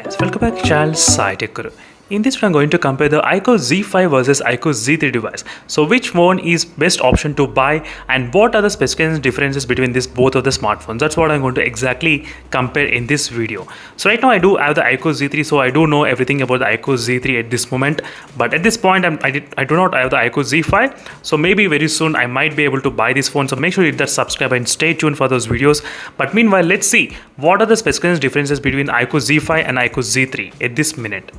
guys, welcome back to channel Sai Tech Guru. In this video, I'm going to compare the iQOO Z5 versus iQOO Z3 device. So which one is best option to buy and what are the specifications differences between both of the smartphones? That's what I'm going to exactly compare in this video. So right now I do have the iQOO Z3, so I do know everything about the iQOO Z3 at this moment. But at this point, I do not have the iQOO Z5. So maybe very soon I might be able to buy this phone. So make sure you hit that subscribe and stay tuned for those videos. But meanwhile, let's see what are the specifications differences between iQOO Z5 and iQOO Z3 at this minute.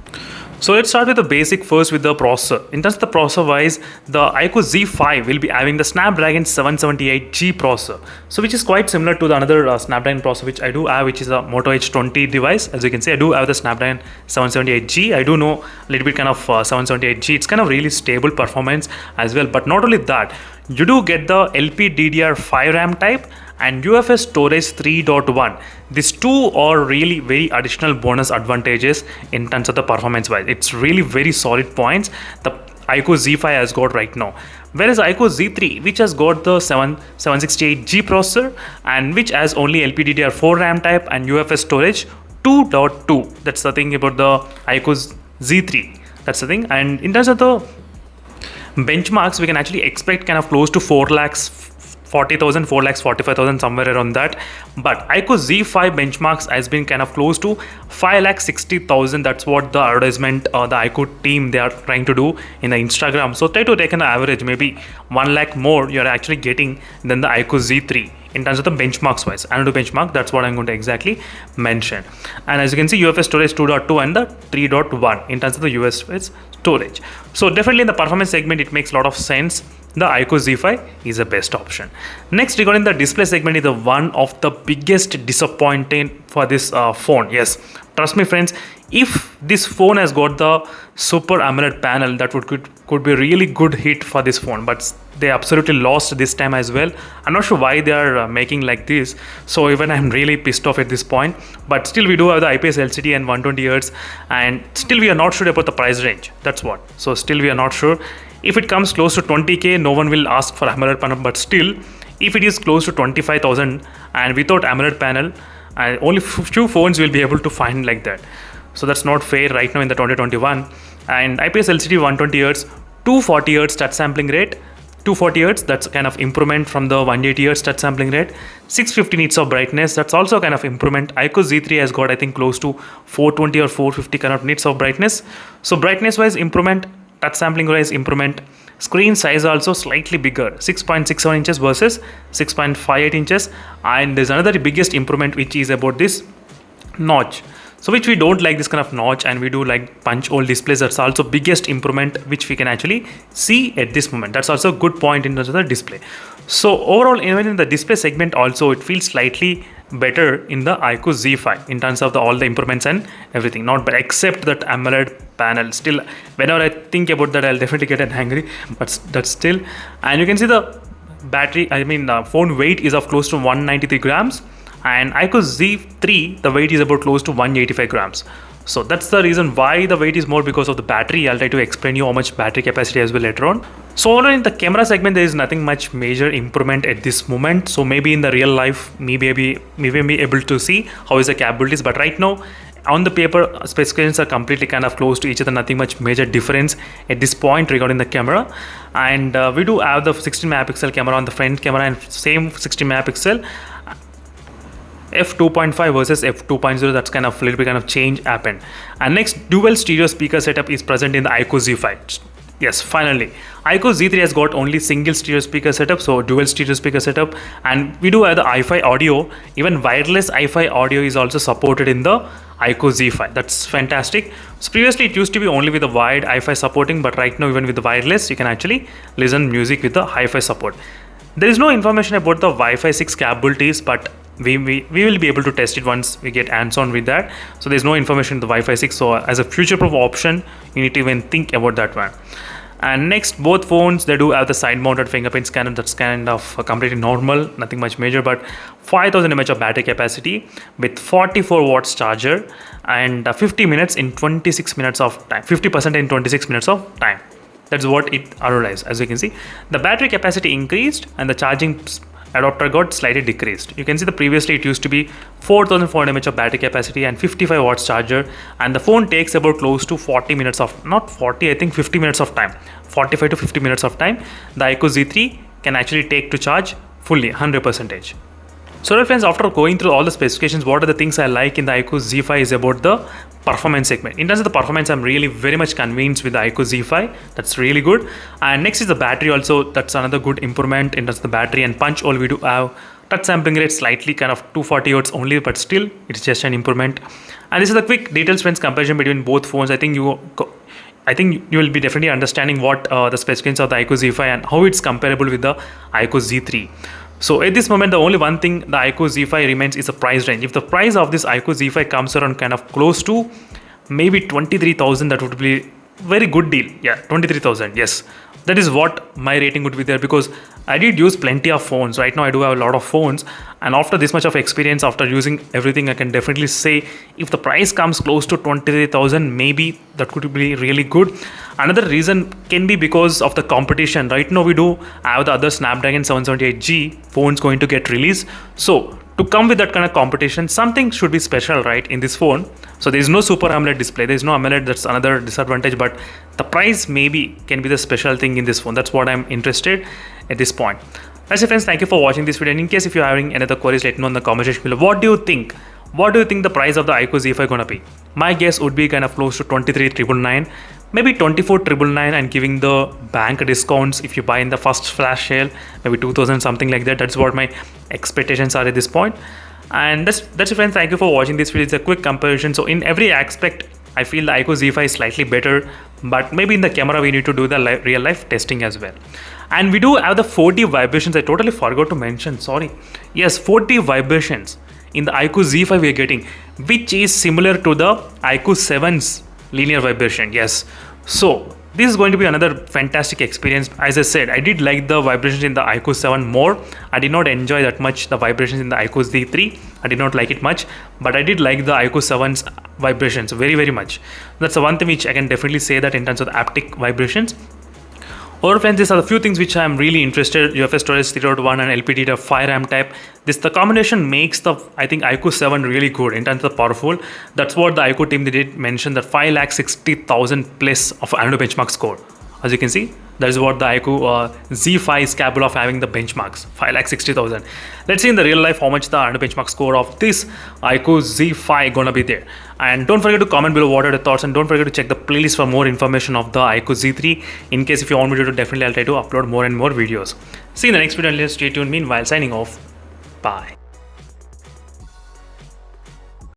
So let's start with the basic first with the processor. In terms of the processor wise, the iQOO Z5 will be having the Snapdragon 778G processor. So which is quite similar to the another Snapdragon processor which I do have, which is a Moto H20 device. As you can see, I do have the Snapdragon 778G. I do know a little bit kind of 778G. It's kind of really stable performance as well. But not only that, you do get the LPDDR5 RAM type and UFS storage 3.1. These two are really very additional bonus advantages in terms of the performance wise. It's really very solid points the iQOO Z5 has got right now. Whereas iQOO Z3, which has got the 768G processor and which has only LPDDR4 RAM type and UFS storage 2.2. That's the thing about the iQOO Z3. That's the thing. And in terms of the benchmarks, we can actually expect kind of close to 4,40,000, 4,45,000, somewhere around that. But iQOO Z5 benchmarks has been kind of close to 5,60,000. That's what the advertisement the iQOO team they are trying to do in the Instagram. So try to take an average, maybe 1 lakh more you're actually getting than the iQOO Z3 in terms of the benchmarks wise. Another benchmark, that's what I'm going to exactly mention. And as you can see, UFS storage 2.2 and the 3.1 in terms of the UFS storage. So definitely in the performance segment, it makes a lot of sense. The iQOO Z5 is the best option. Next, regarding the display segment, is the one of the biggest disappointment for this phone. Yes, trust me friends, if this phone has got the Super AMOLED panel, that could be a really good hit for this phone, but they absolutely lost this time as well. I'm not sure why they are making like this, so even I'm really pissed off at this point. But still, we do have the IPS LCD and 120Hz, and still we are not sure about the price range. That's what. So still we are not sure. If it comes close to 20k, no one will ask for AMOLED panel, but still, if it is close to 25,000 and without AMOLED panel, only few phones will be able to find like that. So that's not fair right now in the 2021. And IPS LCD 120Hz, 240Hz touch sampling rate, 240Hz, that's kind of improvement from the 180Hz touch sampling rate. 650 nits of brightness, that's also kind of improvement. iQOO Z3 has got, I think, close to 420 or 450 kind of nits of brightness. So brightness wise improvement, touch sampling wise improvement. Screen size also slightly bigger, 6.67 inches versus 6.58 inches. And there's another biggest improvement which is about this notch. So which we don't like this kind of notch, and we do like punch hole displays. That's also biggest improvement which we can actually see at this moment. That's also a good point in terms of the display. So overall, even in the display segment also, it feels slightly better in the iQOO Z5 in terms of all the improvements and everything. Not bad, except that AMOLED panel. Still, whenever I think about that, I'll definitely get angry. But that's still, and you can see the battery. Phone weight is of close to 193 grams. And iQOO Z3, the weight is about close to 185 grams. So that's the reason why the weight is more, because of the battery. I'll try to explain you how much battery capacity as well later on. So overall in the camera segment, there is nothing much major improvement at this moment. So maybe in the real life, maybe be able to see how is the capabilities. But right now, on the paper, specifications are completely kind of close to each other. Nothing much major difference at this point regarding the camera. And we do have the 16 megapixel camera on the front camera and same 16 megapixel. f2.5 versus f2.0, that's kind of a little bit kind of change happened. And next, dual stereo speaker setup is present in the iQOO Z5. Yes, finally, iQOO Z3 has got only single stereo speaker setup, so dual stereo speaker setup. And we do have the Hi-Fi audio. Even wireless Hi-Fi audio is also supported in the iQOO Z5. That's fantastic. So previously it used to be only with the wired Hi-Fi supporting, but right now even with the wireless, you can actually listen music with the Hi-Fi support. There is no information about the Wi-Fi 6 capabilities, but we will be able to test it once we get hands-on with that. So there's no information in the Wi-Fi 6. So as a future-proof option, you need to even think about that one. And next, both phones, they do have the side-mounted fingerprint scanner. That's kind of completely normal, nothing much major. But 5000 mAh of battery capacity with 44 watts charger and 50 minutes in 26 minutes of time. 50% in 26 minutes of time. That's what it advertised. As you can see, the battery capacity increased and the charging adapter got slightly decreased. You can see the previously it used to be 4400 mAh of battery capacity and 55 watts charger, and the phone takes about close to 40 minutes of, not 40, I think 50 minutes of time, 45 to 50 minutes of time the iQOO Z3 can actually take to charge fully 100%. So well friends, after going through all the specifications, what are the things I like in the iQOO Z5 is about the performance segment. In terms of the performance, I'm really very much convinced with the iQOO Z5. That's really good. And next is the battery also. That's another good improvement in terms of the battery and punch hole. We do have touch sampling rate slightly kind of 240 Hz only, but still it's just an improvement. And this is the quick detailed friends comparison between both phones. I think you will be definitely understanding what the specifications of the iQOO Z5 and how it's comparable with the iQOO Z3. So at this moment, the only one thing the iQOO Z5 remains is the price range. If the price of this iQOO Z5 comes around kind of close to maybe 23,000, that would be very good deal. Yeah, 23,000. Yes, that is what my rating would be there, because I did use plenty of phones. Right now I do have a lot of phones, and after this much of experience, after using everything, I can definitely say if the price comes close to 23,000, maybe that could be really good. Another reason can be because of the competition. Right now we do have the other Snapdragon 778G phones going to get released. So to come with that kind of competition, something should be special, right, in this phone. So there is no Super AMOLED display, there is no AMOLED. That's another disadvantage, but the price maybe can be the special thing in this phone. That's what I'm interested at this point. That's it friends, thank you for watching this video, and in case if you're having any other queries, let me know in the comment section below. What do you think the price of the iQOO Z5 gonna be? My guess would be kind of close to 23,999, maybe 24,999, and giving the bank discounts if you buy in the first flash sale, maybe 2,000, something like that. That's what my expectations are at this point. And that's it friends, thank you for watching this video. It's a quick comparison. So in every aspect, I feel the iQOO Z5 is slightly better, but maybe in the camera we need to do the real life testing as well. And we do have the 4D vibrations. I totally forgot to mention, sorry. Yes, 4D vibrations in the iQOO Z5 we are getting, which is similar to the iQOO 7's linear vibration. Yes, so this is going to be another fantastic experience. As I said, I did like the vibrations in the iQOO 7 more. I did not enjoy that much the vibrations in the iQOO Z3. I did not like it much, but I did like the iQOO 7's vibrations very, very much. That's the one thing which I can definitely say that in terms of the haptic vibrations. Over friends, these are the few things which I am really interested. UFS storage 3.1 and LPDDR5 RAM type. The combination makes the, I think, iQOO 7 really good in terms of powerful. That's what the iQOO team did mention, that 560,000 plus of Antutu benchmark score. As you can see, that is what the iQOO Z5 is capable of having the benchmarks, 560,000. Let's see in the real life how much the Antutu benchmark score of this iQOO Z5 gonna be there. And don't forget to comment below what are your thoughts, and don't forget to check the playlist for more information of the iQOO Z3. In case if you want me to do, definitely I'll try to upload more and more videos. See you in the next video, and stay tuned. Meanwhile, signing off. Bye.